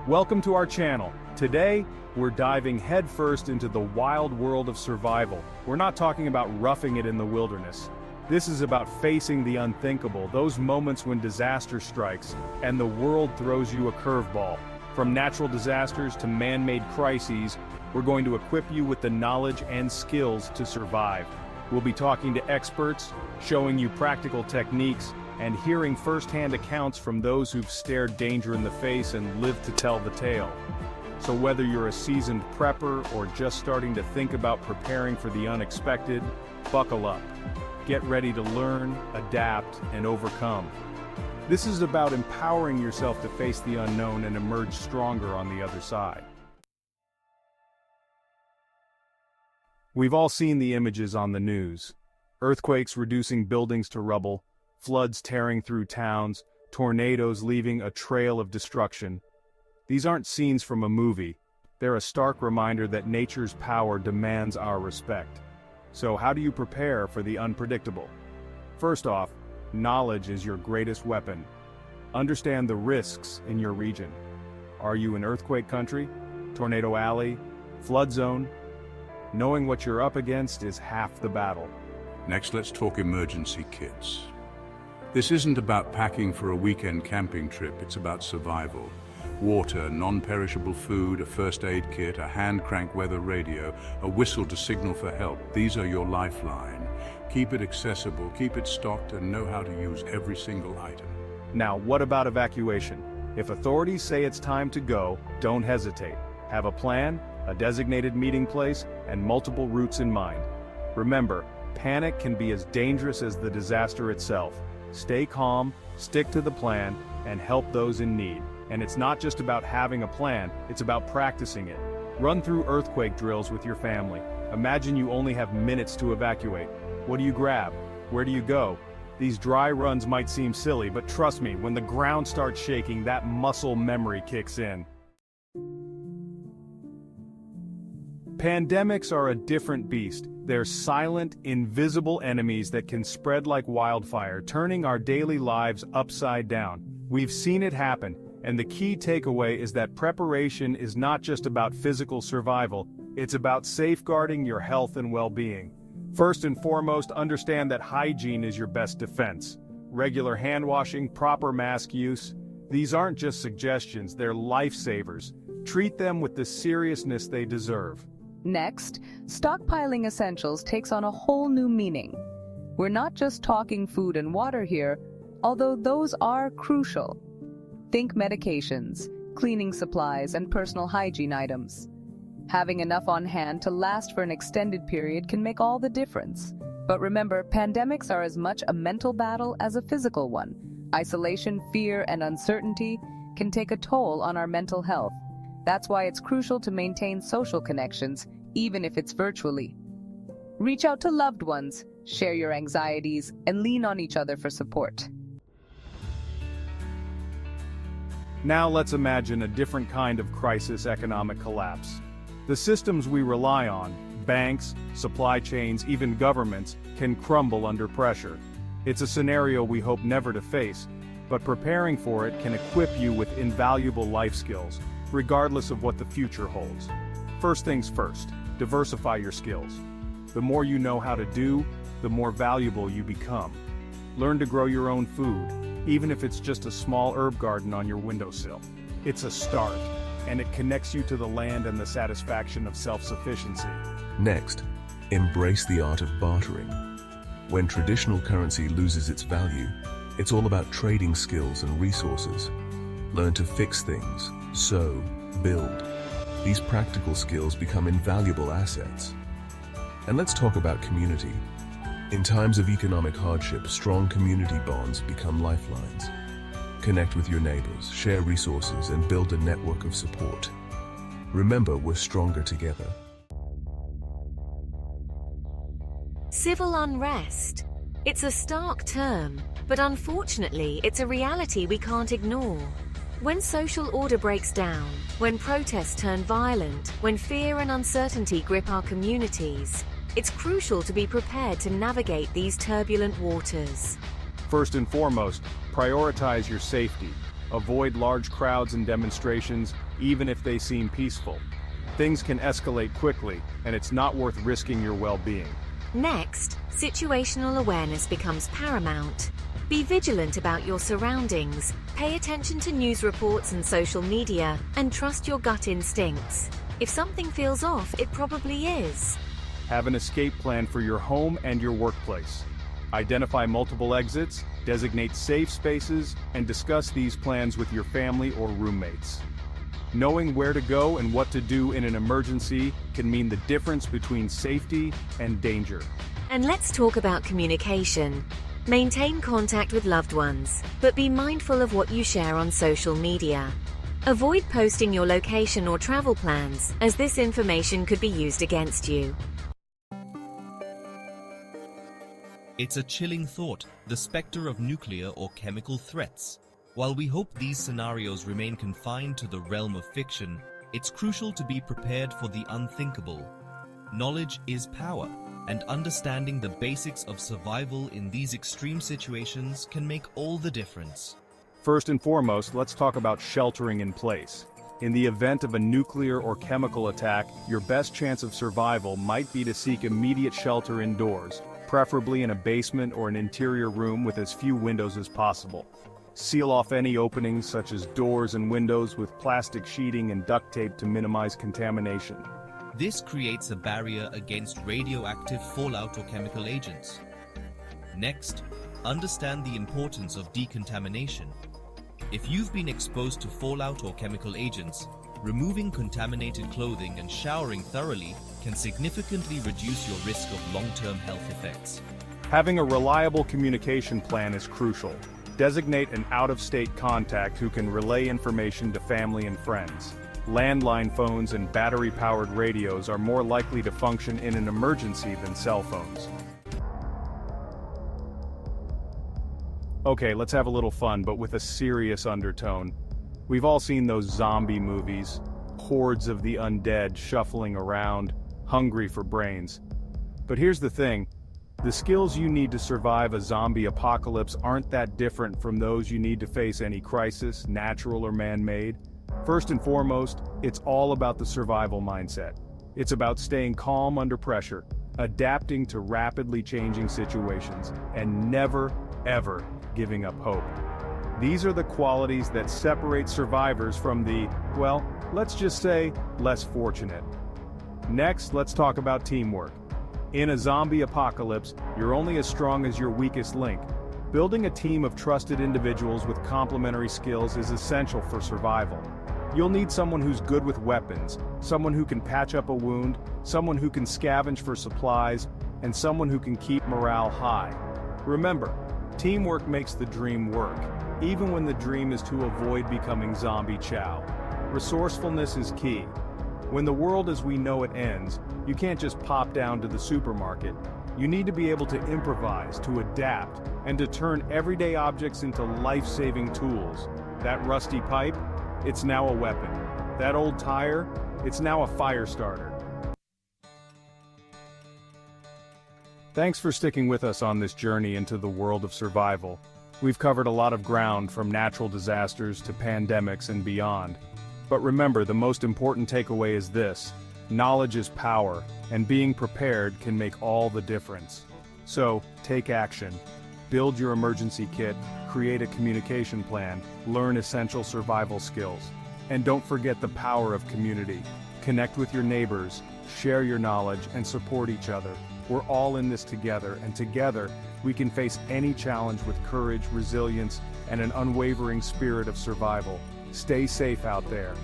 Welcome to our channel. Today, we're diving headfirst into the wild world of survival. We're not talking about roughing it in the wilderness. This is about facing the unthinkable, those moments when disaster strikes, and the world throws you a curveball. From natural disasters to man-made crises, we're going to equip you with the knowledge and skills to survive. We'll be talking to experts, showing you practical techniques, and hearing first-hand accounts from those who've stared danger in the face and lived to tell the tale. So whether you're a seasoned prepper or just starting to think about preparing for the unexpected, buckle up. Get ready to learn, adapt, and overcome. This is about empowering yourself to face the unknown and emerge stronger on the other side. We've all seen the images on the news. Earthquakes reducing buildings to rubble, floods tearing through towns, tornadoes leaving a trail of destruction. These aren't scenes from a movie. They're a stark reminder that nature's power demands our respect. So how do you prepare for the unpredictable? First off, knowledge is your greatest weapon. Understand the risks in your region. Are you in earthquake country, tornado alley, flood zone? Knowing what you're up against is half the battle. Next, let's talk emergency kits. This isn't about packing for a weekend camping trip, it's about survival. Water, non-perishable food, a first aid kit, a hand crank weather radio, a whistle to signal for help. These are your lifeline. Keep it accessible, keep it stocked, and know how to use every single item. Now, what about evacuation? If authorities say it's time to go, don't hesitate. Have a plan, a designated meeting place, and multiple routes in mind. Remember, panic can be as dangerous as the disaster itself. Stay calm, stick to the plan, and help those in need. And it's not just about having a plan, it's about practicing it. Run through earthquake drills with your family. Imagine you only have minutes to evacuate. What do you grab? Where do you go? These dry runs might seem silly, but trust me, when the ground starts shaking, that muscle memory kicks in. Pandemics are a different beast. They're silent, invisible enemies that can spread like wildfire, turning our daily lives upside down. We've seen it happen, and the key takeaway is that preparation is not just about physical survival, it's about safeguarding your health and well-being. First and foremost, understand that hygiene is your best defense. Regular hand washing, proper mask use, these aren't just suggestions, they're lifesavers. Treat them with the seriousness they deserve. Next, stockpiling essentials takes on a whole new meaning. We're not just talking food and water here, although those are crucial. Think medications, cleaning supplies, and personal hygiene items. Having enough on hand to last for an extended period can make all the difference. But remember, pandemics are as much a mental battle as a physical one. Isolation, fear, and uncertainty can take a toll on our mental health. That's why it's crucial to maintain social connections, even if it's virtually. Reach out to loved ones, share your anxieties, and lean on each other for support. Now let's imagine a different kind of crisis: economic collapse. The systems we rely on, banks, supply chains, even governments, can crumble under pressure. It's a scenario we hope never to face, but preparing for it can equip you with invaluable life skills, regardless of what the future holds. First things first, diversify your skills. The more you know how to do, the more valuable you become. Learn to grow your own food, even if it's just a small herb garden on your windowsill. It's a start, and it connects you to the land and the satisfaction of self-sufficiency. Next, embrace the art of bartering. When traditional currency loses its value, it's all about trading skills and resources. Learn to fix things, sew, build. These practical skills become invaluable assets. And let's talk about community. In times of economic hardship, strong community bonds become lifelines. Connect with your neighbors, share resources, and build a network of support. Remember, we're stronger together. Civil unrest. It's a stark term, but unfortunately, it's a reality we can't ignore. When social order breaks down, when protests turn violent, when fear and uncertainty grip our communities, it's crucial to be prepared to navigate these turbulent waters. First and foremost, prioritize your safety. Avoid large crowds and demonstrations, even if they seem peaceful. Things can escalate quickly, and it's not worth risking your well-being. Next, situational awareness becomes paramount. Be vigilant about your surroundings, pay attention to news reports and social media, and trust your gut instincts. If something feels off, it probably is. Have an escape plan for your home and your workplace. Identify multiple exits, designate safe spaces, and discuss these plans with your family or roommates. Knowing where to go and what to do in an emergency can mean the difference between safety and danger. And let's talk about communication. Maintain contact with loved ones, but be mindful of what you share on social media. Avoid posting your location or travel plans, as this information could be used against you. It's a chilling thought, the specter of nuclear or chemical threats. While we hope these scenarios remain confined to the realm of fiction, it's crucial to be prepared for the unthinkable. Knowledge is power, and understanding the basics of survival in these extreme situations can make all the difference. First and foremost, let's talk about sheltering in place. In the event of a nuclear or chemical attack, your best chance of survival might be to seek immediate shelter indoors, preferably in a basement or an interior room with as few windows as possible. Seal off any openings such as doors and windows with plastic sheeting and duct tape to minimize contamination. This creates a barrier against radioactive fallout or chemical agents. Next, understand the importance of decontamination. If you've been exposed to fallout or chemical agents, removing contaminated clothing and showering thoroughly can significantly reduce your risk of long-term health effects. Having a reliable communication plan is crucial. Designate an out-of-state contact who can relay information to family and friends. Landline phones and battery-powered radios are more likely to function in an emergency than cell phones. Okay, let's have a little fun, but with a serious undertone. We've all seen those zombie movies, hordes of the undead shuffling around, hungry for brains. But here's the thing. The skills you need to survive a zombie apocalypse aren't that different from those you need to face any crisis, natural or man-made. First and foremost, it's all about the survival mindset. It's about staying calm under pressure, adapting to rapidly changing situations, and never, ever giving up hope. These are the qualities that separate survivors from the, well, let's just say, less fortunate. Next, let's talk about teamwork. In a zombie apocalypse, you're only as strong as your weakest link. Building a team of trusted individuals with complementary skills is essential for survival. You'll need someone who's good with weapons, someone who can patch up a wound, someone who can scavenge for supplies, and someone who can keep morale high. Remember, teamwork makes the dream work, even when the dream is to avoid becoming zombie chow. Resourcefulness is key. When the world as we know it ends, you can't just pop down to the supermarket. You need to be able to improvise, to adapt, and to turn everyday objects into life-saving tools. That rusty pipe? It's now a weapon. That old tire? It's now a fire starter. Thanks for sticking with us on this journey into the world of survival. We've covered a lot of ground, from natural disasters to pandemics and beyond. But remember, the most important takeaway is this: knowledge is power, and being prepared can make all the difference. So, take action. Build your emergency kit, create a communication plan, learn essential survival skills. And don't forget the power of community. Connect with your neighbors, share your knowledge, and support each other. We're all in this together, and together, we can face any challenge with courage, resilience, and an unwavering spirit of survival. Stay safe out there.